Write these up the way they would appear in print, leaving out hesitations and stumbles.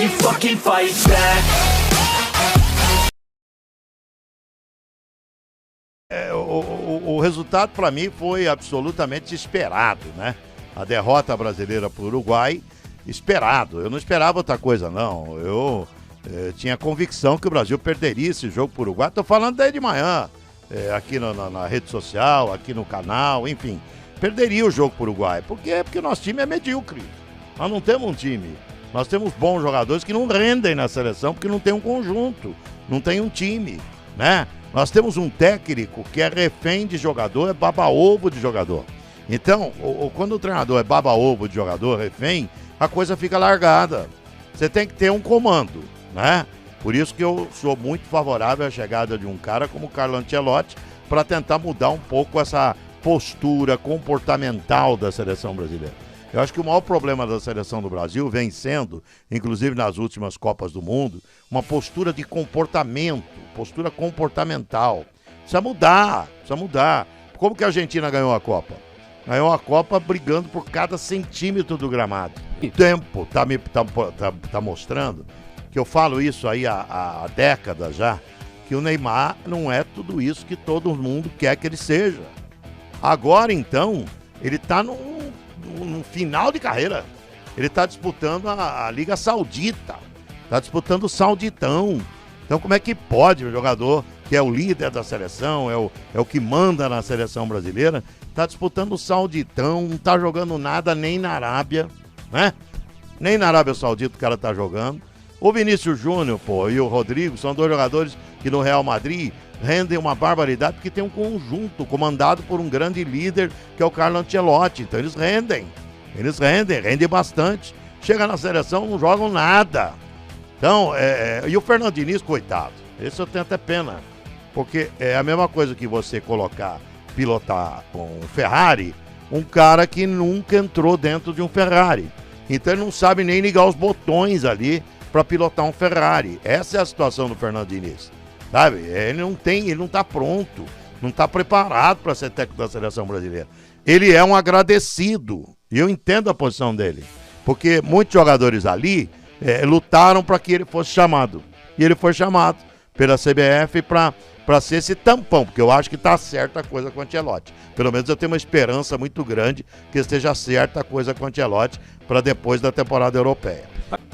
fucking fight back. O resultado para mim foi absolutamente esperado, né? A derrota brasileira para o Uruguai, esperado. Eu não esperava outra coisa, não. Eu tinha convicção que o Brasil perderia esse jogo para o Uruguai. Estou falando desde de manhã, aqui na rede social, aqui no canal, enfim. Perderia o jogo para o Uruguai. Por quê? Porque o nosso time é medíocre. Nós não temos um time. Nós temos bons jogadores que não rendem na seleção porque não tem um conjunto, não tem um time, né? Nós temos um técnico que é refém de jogador, é baba-ovo de jogador. Então, quando o treinador é baba-ovo de jogador, refém, a coisa fica largada. Você tem que ter um comando, né? Por isso que eu sou muito favorável à chegada de um cara como o Carlo Ancelotti para tentar mudar um pouco essa postura comportamental da seleção brasileira. Eu acho que o maior problema da seleção do Brasil vem sendo, inclusive nas últimas Copas do Mundo, uma postura de comportamento, postura comportamental. Precisa mudar. Como que a Argentina ganhou a Copa? Ganhou a Copa brigando por cada centímetro do gramado. O tempo tá mostrando, que eu falo isso aí há décadas já, que o Neymar não é tudo isso que todo mundo quer que ele seja. Agora, então, ele está no final de carreira. Ele está disputando a Liga Saudita, está disputando o Sauditão. Então, como é que pode um jogador que é o líder da seleção, é o que manda na seleção brasileira, está disputando o Sauditão, não está jogando nada nem na Arábia, né? Nem na Arábia Saudita o cara está jogando. O Vinícius Júnior, e o Rodrigo são dois jogadores que no Real Madrid rendem uma barbaridade porque tem um conjunto comandado por um grande líder que é o Carlo Ancelotti. Então eles rendem bastante. Chega na seleção, não jogam nada. Então, e o Fernando Diniz, coitado, esse eu tenho até pena, porque é a mesma coisa que você pilotar com um Ferrari, um cara que nunca entrou dentro de um Ferrari. Então ele não sabe nem ligar os botões ali para pilotar um Ferrari. Essa é a situação do Fernando Diniz. Sabe? Ele não está pronto, não está preparado para ser técnico da seleção brasileira. Ele é um agradecido, e eu entendo a posição dele, porque muitos jogadores ali lutaram para que ele fosse chamado. E ele foi chamado pela CBF para ser esse tampão, porque eu acho que está certa a coisa com o Ancelotti. Pelo menos eu tenho uma esperança muito grande que esteja certa a coisa com o Ancelotti para depois da temporada europeia.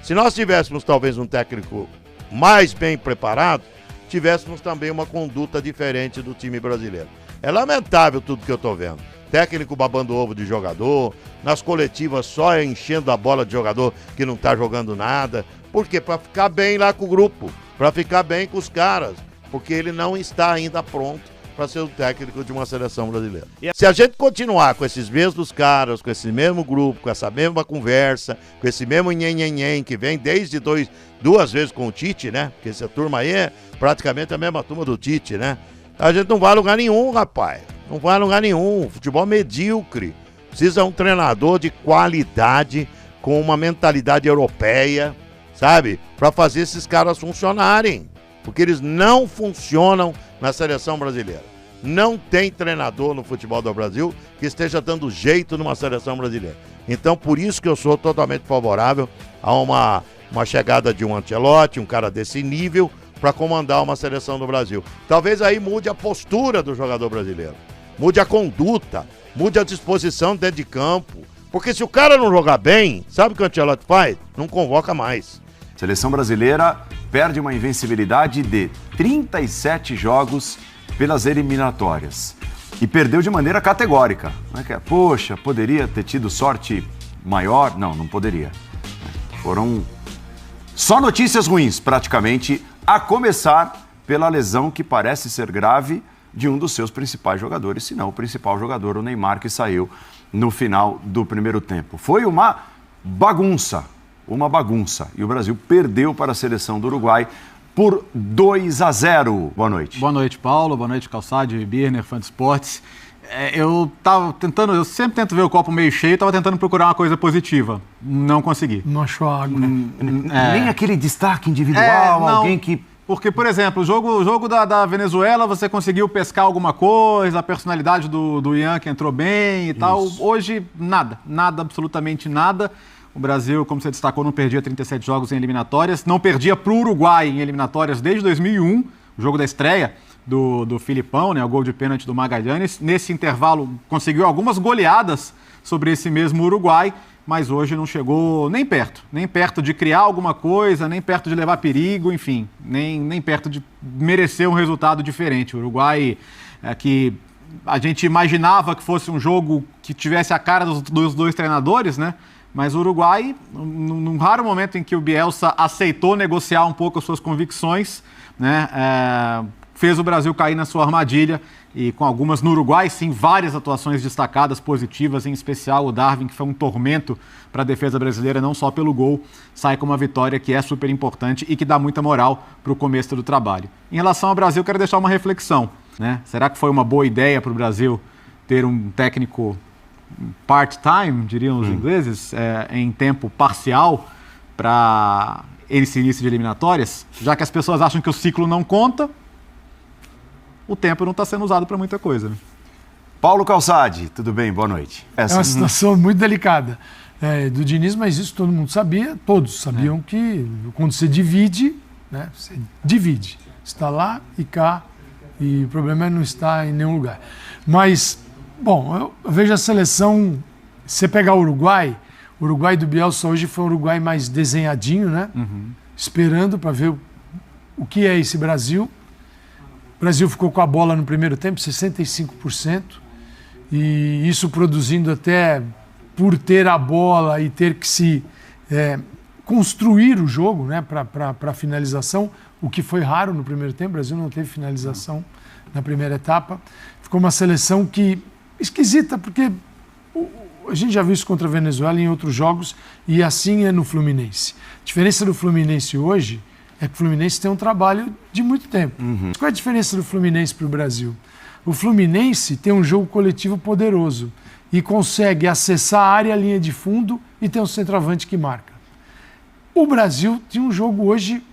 Se nós tivéssemos talvez um técnico mais bem preparado, tivéssemos também uma conduta diferente do time brasileiro. É lamentável tudo que eu estou vendo. Técnico babando ovo de jogador, nas coletivas só enchendo a bola de jogador que não está jogando nada. Por quê? Para ficar bem lá com o grupo, para ficar bem com os caras, porque ele não está ainda pronto para ser o técnico de uma seleção brasileira. Se a gente continuar com esses mesmos caras, com esse mesmo grupo, com essa mesma conversa, com esse mesmo nhen que vem desde duas vezes com o Tite, né? Porque essa turma aí é praticamente a mesma turma do Tite, né? A gente não vai a lugar nenhum, rapaz. Não vai a lugar nenhum. Futebol medíocre. Precisa um treinador de qualidade, com uma mentalidade europeia, sabe? Para fazer esses caras funcionarem. Porque eles não funcionam na seleção brasileira. Não tem treinador no futebol do Brasil que esteja dando jeito numa seleção brasileira. Então, por isso que eu sou totalmente favorável a uma chegada de um Ancelotti, um cara desse nível, para comandar uma seleção do Brasil. Talvez aí mude a postura do jogador brasileiro, mude a conduta, mude a disposição dentro de campo. Porque se o cara não jogar bem, sabe o que o Ancelotti faz? Não convoca mais. Seleção brasileira perde uma invencibilidade de 37 jogos pelas eliminatórias. E perdeu de maneira categórica. Não é que, poxa, poderia ter tido sorte maior? Não, não poderia. Foram só notícias ruins, praticamente, a começar pela lesão que parece ser grave de um dos seus principais jogadores, se não o principal jogador, o Neymar, que saiu no final do primeiro tempo. Foi uma bagunça. E o Brasil perdeu para a seleção do Uruguai por 2-0. Boa noite. Boa noite, Paulo. Boa noite, Calçade, Birner, fã de esportes. Eu sempre tento ver o copo meio cheio, estava tentando procurar uma coisa positiva. Não consegui. Não achou água. Nem aquele destaque individual, alguém que... Porque, por exemplo, o jogo da Venezuela, você conseguiu pescar alguma coisa, a personalidade do Ian que entrou bem e tal. Hoje, nada, absolutamente nada. O Brasil, como você destacou, não perdia 37 jogos em eliminatórias, não perdia para o Uruguai em eliminatórias desde 2001, o jogo da estreia do Filipão, né, o gol de pênalti do Magalhães. Nesse intervalo, conseguiu algumas goleadas sobre esse mesmo Uruguai, mas hoje não chegou nem perto de criar alguma coisa, nem perto de levar perigo, enfim, nem perto de merecer um resultado diferente. O Uruguai, que a gente imaginava que fosse um jogo que tivesse a cara dos dois treinadores, né? Mas o Uruguai, num raro momento em que o Bielsa aceitou negociar um pouco as suas convicções, né, fez o Brasil cair na sua armadilha, e com algumas no Uruguai, sim, várias atuações destacadas, positivas, em especial o Darwin, que foi um tormento para a defesa brasileira, não só pelo gol, sai com uma vitória que é super importante e que dá muita moral para o começo do trabalho. Em relação ao Brasil, quero deixar uma reflexão, né? Será que foi uma boa ideia para o Brasil ter um técnico part-time, diriam os ingleses, em tempo parcial para esse início de eliminatórias? Já que as pessoas acham que o ciclo não conta, o tempo não está sendo usado para muita coisa, né? Paulo Calçade, tudo bem? Boa noite. É uma situação muito delicada do Diniz, mas isso todo mundo sabia, todos sabiam que quando você divide, né, você divide. Está lá e cá, e o problema é não estar em nenhum lugar. Mas, bom, eu vejo a seleção, se você pegar o Uruguai do Bielsa hoje foi um Uruguai mais desenhadinho, né? Esperando para ver o que é esse Brasil. O Brasil ficou com a bola no primeiro tempo, 65%, e isso produzindo até por ter a bola e ter que se construir o jogo, né, para finalização, o que foi raro no primeiro tempo. O Brasil não teve finalização na primeira etapa. Ficou uma seleção esquisita, porque a gente já viu isso contra a Venezuela em outros jogos, e assim é no Fluminense. A diferença do Fluminense hoje é que o Fluminense tem um trabalho de muito tempo. Qual é a diferença do Fluminense para o Brasil? O Fluminense tem um jogo coletivo poderoso e consegue acessar a área, a linha de fundo, e tem um centroavante que marca. O Brasil tinha um jogo hoje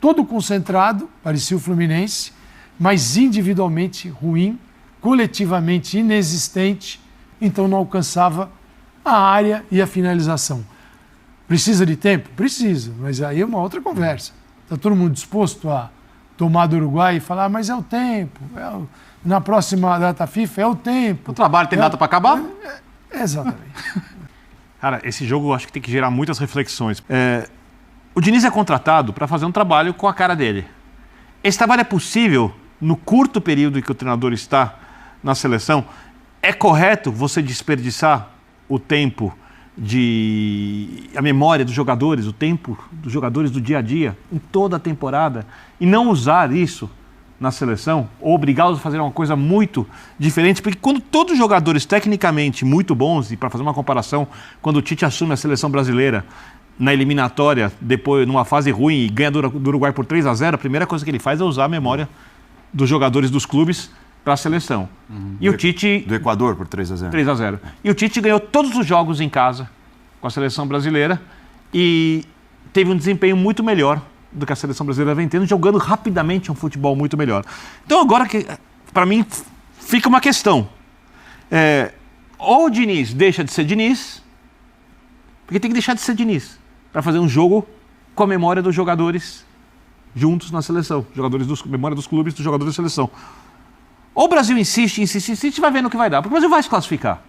todo concentrado, parecia o Fluminense, mas individualmente ruim, coletivamente inexistente, então não alcançava a área e a finalização. Precisa de tempo? Precisa, mas aí é uma outra conversa. Está todo mundo disposto a tomar do Uruguai e falar, mas é o tempo, na próxima data FIFA é o tempo. O trabalho tem data para acabar? Exatamente. Cara, esse jogo eu acho que tem que gerar muitas reflexões. O Diniz é contratado para fazer um trabalho com a cara dele. Esse trabalho é possível no curto período em que o treinador está na seleção? É correto você desperdiçar o tempo a memória dos jogadores, o tempo dos jogadores do dia a dia, em toda a temporada, e não usar isso na seleção, ou obrigá-los a fazer uma coisa muito diferente? Porque quando todos os jogadores tecnicamente muito bons, e para fazer uma comparação, quando o Tite assume a seleção brasileira na eliminatória, depois numa fase ruim e ganha do Uruguai por 3-0, a primeira coisa que ele faz é usar a memória dos jogadores dos clubes para a seleção. E o Tite... Do Equador por 3-0. 3-0. E o Tite ganhou todos os jogos em casa com a seleção brasileira e teve um desempenho muito melhor do que a seleção brasileira vem tendo, jogando rapidamente um futebol muito melhor. Então agora, para mim, fica uma questão. Ou o Diniz deixa de ser Diniz, porque tem que deixar de ser Diniz, para fazer um jogo com a memória dos jogadores juntos na seleção. Memória dos clubes, dos jogadores da seleção. Ou o Brasil insiste, vai vendo o que vai dar, porque o Brasil vai se classificar.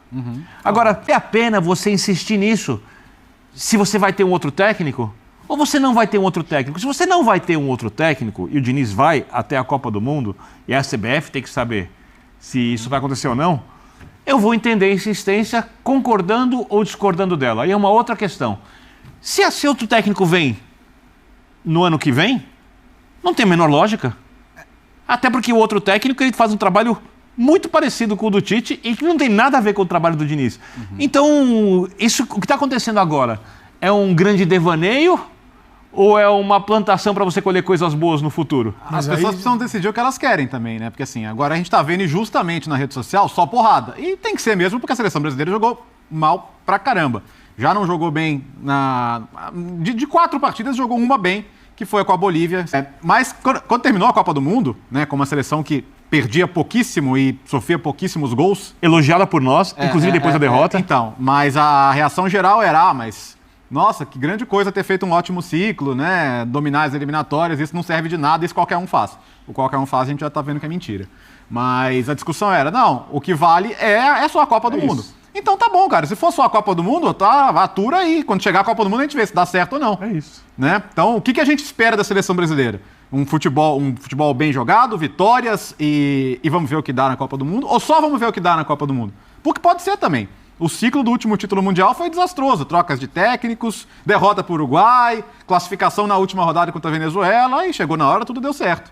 Agora, é a pena você insistir nisso se você vai ter um outro técnico, ou você não vai ter um outro técnico? Se você não vai ter um outro técnico, e o Diniz vai até a Copa do Mundo, e a CBF tem que saber se isso vai acontecer ou não, eu vou entender a insistência concordando ou discordando dela. Aí é uma outra questão. Se esse outro técnico vem no ano que vem, não tem a menor lógica. Até porque o outro técnico ele faz um trabalho muito parecido com o do Tite e que não tem nada a ver com o trabalho do Diniz. Então, o que está acontecendo agora é um grande devaneio ou é uma plantação para você colher coisas boas no futuro? As pessoas precisam decidir o que elas querem também, né? Porque assim, agora a gente está vendo justamente na rede social só porrada. E tem que ser mesmo porque a seleção brasileira jogou mal pra caramba. Já não jogou bem de 4 partidas, jogou uma bem, que foi com a Bolívia. Mas quando terminou a Copa do Mundo, né, com uma seleção que perdia pouquíssimo e sofria pouquíssimos gols. Elogiada por nós, inclusive depois da derrota. Então, mas a reação geral era, mas Nossa, que grande coisa ter feito um ótimo ciclo, né? Dominar as eliminatórias, isso não serve de nada, isso qualquer um faz. O qualquer um faz, a gente já tá vendo que é mentira. Mas a discussão era, não, o que vale é só a Copa do Mundo. Então tá bom, cara, se for só a Copa do Mundo, atura aí. Quando chegar a Copa do Mundo, a gente vê se dá certo ou não. É isso. Né? Então, o que a gente espera da seleção brasileira? Um futebol bem jogado, vitórias e vamos ver o que dá na Copa do Mundo? Ou só vamos ver o que dá na Copa do Mundo? Porque pode ser também. O ciclo do último título mundial foi desastroso. Trocas de técnicos, derrota para o Uruguai, classificação na última rodada contra a Venezuela e chegou na hora, tudo deu certo.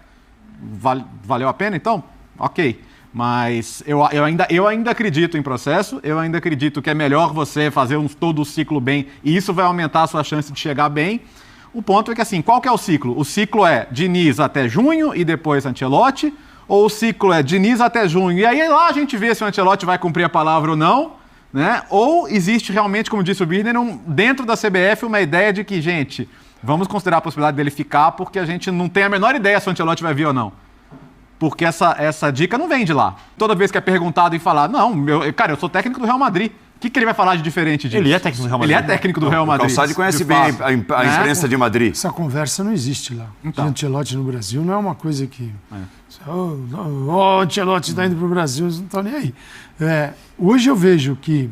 Valeu a pena, então? Ok. Mas eu ainda acredito em processo, eu ainda acredito que é melhor você fazer todo o ciclo bem e isso vai aumentar a sua chance de chegar bem. O ponto é que, assim, qual que é o ciclo? O ciclo é Diniz até junho e depois Ancelotti? Ou o ciclo é Diniz até junho e aí lá a gente vê se o Ancelotti vai cumprir a palavra ou não? Né? Ou existe realmente, como disse o Birner, dentro da CBF uma ideia de que, gente, vamos considerar a possibilidade dele ficar porque a gente não tem a menor ideia se o Ancelotti vai vir ou não. Porque essa dica não vem de lá. Toda vez que é perguntado e falar, não, eu sou técnico do Real Madrid. O que ele vai falar de diferente disso? Ele é técnico do Real Madrid. Ele é técnico do Real Madrid. O Calçade conhece bem a imprensa de Madrid. Essa conversa não existe lá. Então. O Ancelotti no Brasil não é uma coisa que... O Ancelotti está indo para o Brasil, eles não estão nem aí. Hoje eu vejo que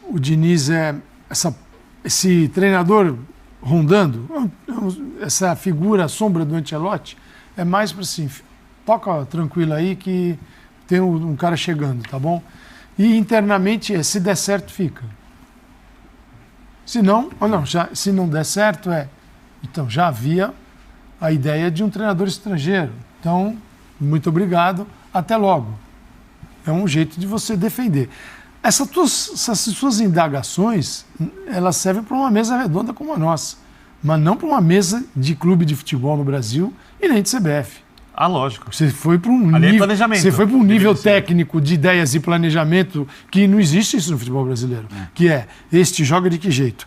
o Diniz é esse treinador rondando, essa figura, a sombra do Ancelotti, é mais para assim, toca tranquilo aí que tem um cara chegando, tá bom? E internamente se der certo, fica. Se não, se não der certo, então já havia a ideia de um treinador estrangeiro. Então, muito obrigado, até logo. É um jeito de você defender. Essas suas indagações, elas servem para uma mesa redonda como a nossa, mas não para uma mesa de clube de futebol no Brasil e nem de CBF. Ah, lógico. Você foi para um Ali é nível, planejamento. você foi para um nível técnico de ideias e planejamento que não existe isso no futebol brasileiro. Que este joga de que jeito?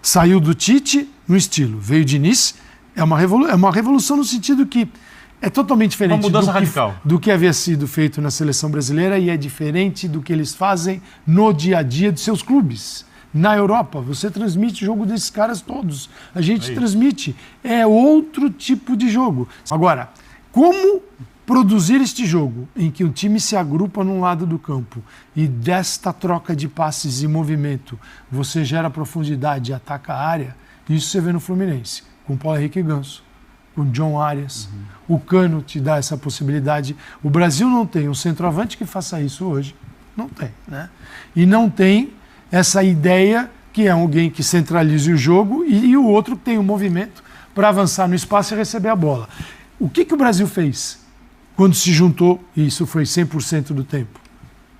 Saiu do Tite no estilo, veio Diniz, é uma revolução no sentido que é totalmente diferente Uma mudança radical. do que havia sido feito na seleção brasileira e é diferente do que eles fazem no dia a dia de seus clubes. Na Europa, você transmite o jogo desses caras todos. A gente transmite. É outro tipo de jogo. Agora, como produzir este jogo em que o time se agrupa num lado do campo e desta troca de passes e movimento você gera profundidade e ataca a área, isso você vê no Fluminense, com o Paulo Henrique Ganso, com o John Arias. O Cano te dá essa possibilidade. O Brasil não tem um centroavante que faça isso hoje. Não tem, né? E não tem essa ideia que é alguém que centralize o jogo e o outro que tem um movimento para avançar no espaço e receber a bola. O que o Brasil fez quando se juntou, e isso foi 100% do tempo?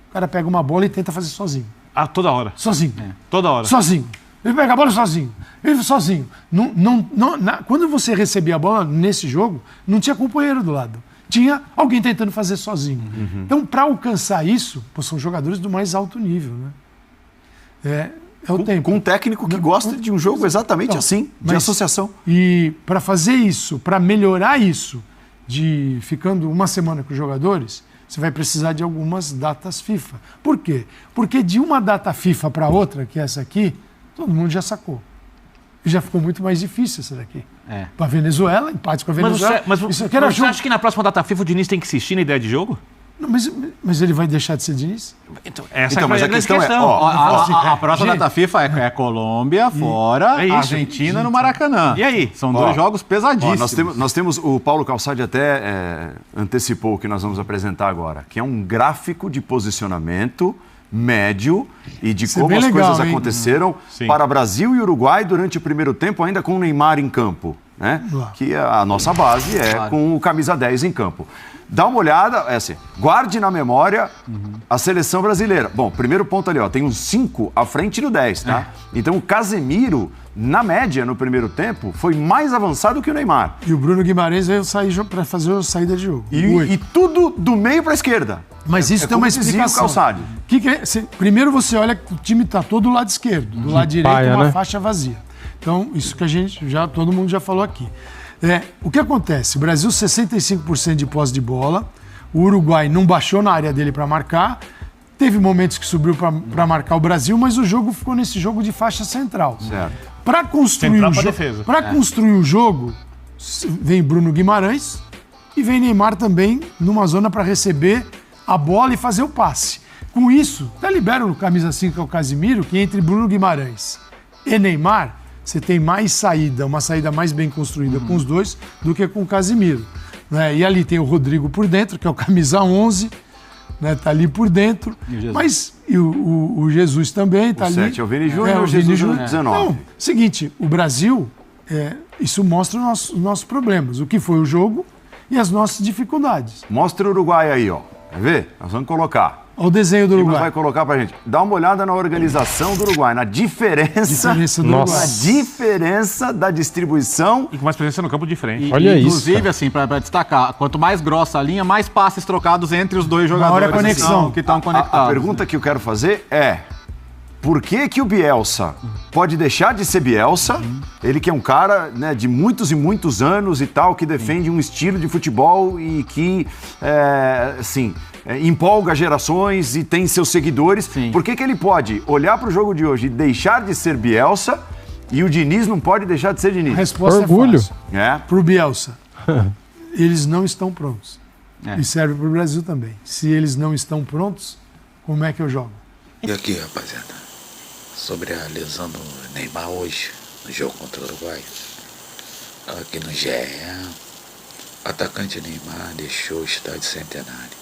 O cara pega uma bola e tenta fazer sozinho. Ah, toda hora. Sozinho. Toda hora. Sozinho. Ele pega a bola sozinho. Ele sozinho. Quando você recebia a bola nesse jogo, não tinha companheiro do lado. Tinha alguém tentando fazer sozinho. Então, para alcançar isso, são jogadores do mais alto nível, né? É o tempo. Com um técnico que gosta de um jogo exatamente assim, de associação. E para fazer isso, para melhorar isso, de ficando uma semana com os jogadores, você vai precisar de algumas datas FIFA. Por quê? Porque de uma data FIFA para outra, que é essa aqui, todo mundo já sacou. E já ficou muito mais difícil essa daqui. Para a Venezuela, empate com a Venezuela. Mas você acha que na próxima data FIFA o Diniz tem que insistir na ideia de jogo? Não, mas ele vai deixar de ser Diniz? Então, mas a questão é... A próxima data FIFA é Colômbia, fora, Argentina no Maracanã. E aí? São dois jogos pesadíssimos. Nós temos, o Paulo Calçade até antecipou o que nós vamos apresentar agora, que é um gráfico de posicionamento médio e de como as coisas aconteceram para Brasil e Uruguai durante o primeiro tempo, ainda com o Neymar em campo, né? Que a nossa base com o camisa 10 em campo. Dá uma olhada, guarde na memória a seleção brasileira. Bom, primeiro ponto ali, tem um 5 à frente do 10, tá? Então o Casemiro, na média, no primeiro tempo, foi mais avançado que o Neymar. E o Bruno Guimarães veio sair para fazer a saída de jogo. E tudo do meio para a esquerda. Mas isso tem uma explicação. Primeiro você olha que o time está todo do lado esquerdo, do lado direito uma faixa vazia. Então, isso que todo mundo já falou aqui. O que acontece? O Brasil, 65% de posse de bola. O Uruguai não baixou na área dele para marcar. Teve momentos que subiu para marcar o Brasil, mas o jogo ficou nesse jogo de faixa central. Certo. Para construir, construir o jogo, vem Bruno Guimarães e vem Neymar também numa zona para receber a bola e fazer o passe. Com isso, até libera o camisa 5, que é o Casimiro, que entre Bruno Guimarães e Neymar, você tem mais saída, uma saída mais bem construída com os dois do que com o Casimiro. Né? E ali tem o Rodrigo por dentro, que é o camisa 11, né? Tá ali por dentro. Mas o Jesus também tá ali. 7 é o Vini Júnior, o Vini Jesus 19. Então, seguinte, o Brasil, isso mostra os nossos problemas, o que foi o jogo e as nossas dificuldades. Mostra o Uruguai aí, ó. Quer ver? Nós vamos colocar. Olha o desenho do O Uruguai. vai colocar pra gente. Dá uma olhada na organização do Uruguai, na diferença Do Uruguai. a diferença da distribuição. E com mais presença no campo de frente. Olha inclusive, assim, pra destacar, quanto mais grossa a linha, mais passes trocados entre os dois jogadores Maior a conexão. que estão conectados. A pergunta que eu quero fazer é: por que o Bielsa pode deixar de ser Bielsa? Ele que é um cara, né, de muitos e muitos anos e tal, que defende um estilo de futebol e que, empolga gerações e tem seus seguidores. Sim. Por que ele pode olhar para o jogo de hoje e deixar de ser Bielsa e o Diniz não pode deixar de ser Diniz? A resposta Orgulho. é fácil. Pro Bielsa, eles não estão prontos. E serve pro Brasil também. Se eles não estão prontos, como é que eu jogo? E aqui, rapaziada, sobre a lesão do Neymar hoje, no jogo contra o Uruguai. Aqui no GE, o atacante Neymar deixou o estádio Centenário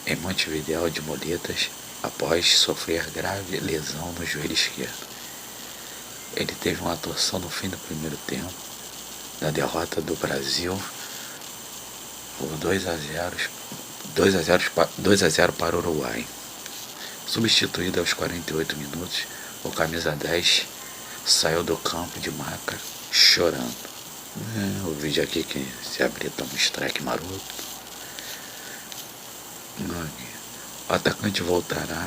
em Montevidéu de muletas após sofrer grave lesão no joelho esquerdo. Ele teve uma torção no fim do primeiro tempo, da derrota do Brasil por 2-0 para o Uruguai. Substituído aos 48 minutos, o camisa 10 saiu do campo de maca chorando. O vídeo aqui que se abrir toma um strike maroto. O atacante voltará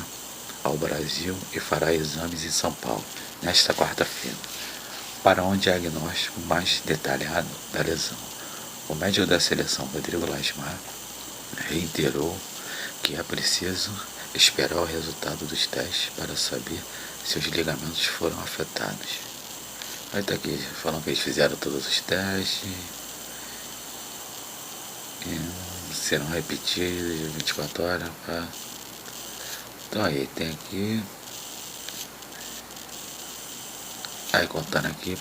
ao Brasil e fará exames em São Paulo nesta quarta-feira, para um diagnóstico mais detalhado da lesão. O médico da seleção, Rodrigo Lasmar, reiterou que é preciso esperar o resultado dos testes para saber se os ligamentos foram afetados. Aí tá aqui, falando que eles fizeram todos os testes e serão repetidos de 24 horas. Então aí, tem aqui. Aí contando aqui,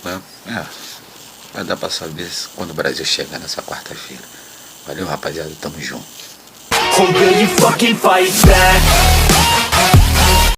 vai dar pra saber quando o Brasil chegar nessa quarta-feira. Valeu, rapaziada, tamo junto. Oh, will you fucking fight back?